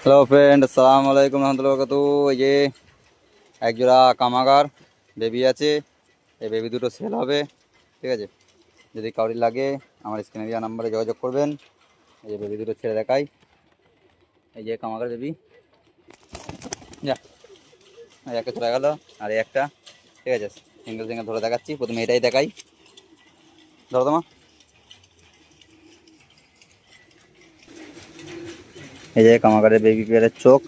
Hello friend, আসসালামু আলাইকুম রহমতুল্লাহ বরকাতু। এই যে একজোড়া কামাগার বেবি আছে। এই বেবি দুটো সেল হবে, ঠিক আছে? যদি কাউরি লাগে আমার স্ক্রিনে দেওয়া নাম্বারে যোগাযোগ করবেন। এই যে বেবি দুটো ছেড়ে দেখাই। এই যে কামাগার বেবি, যা এই একটা চলে গেল, আর এই একটা, ঠিক আছে? সিঙ্গেল সিঙ্গেল ধরে দেখাচ্ছি। প্রথমে এটাই দেখাই, ধরো তোমা। এই যে কামাগারের বেবি পেয়ারের চোখ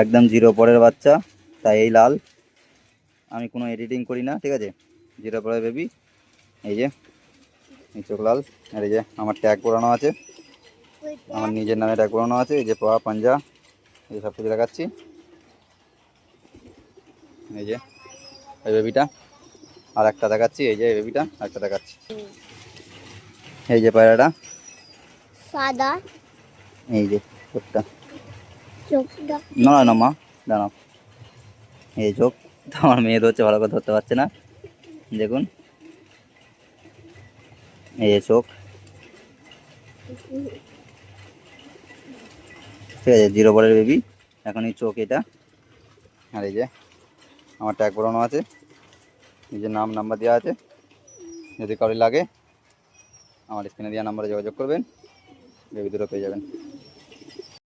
একদম জিরো পরের বাচ্চা, তাই এই লাল। আমি কোনো এডিটিং করি না, ঠিক আছে? জিরো পরের বেবি। এই যে এই চোখ লাল। আর এই যে আমার ট্যাগ করানো আছে, আমার নিজের নামে ট্যাগ করানো আছে। এই যে পা পাঞ্জা, এই সব কিছু দেখাচ্ছি। এই যে এই বেবিটা, আর একটা দেখাচ্ছি। এই যে এই বেবিটা আর একটা দেখাচ্ছি। এই যে পায়রাটা সাদা, এই যে চোখটা, চোখটা না না মা, দাঁড়াও। এই চোখ তো আমার মেয়ে ধরছে, ভালো করে ধরতে পারছে না, দেখুন। এই যে চোখ, ঠিক আছে? জিরো বলের বেবি, এখন এই চোখ এটা। আর এই যে আমার ট্যাগ করানো আছে, নিজের নাম নাম্বার দেওয়া আছে। যদি কারোর লাগে আমার স্ক্রিনে দেওয়া নাম্বারে যোগাযোগ করবেন, বেবি দুটো পেয়ে যাবেন।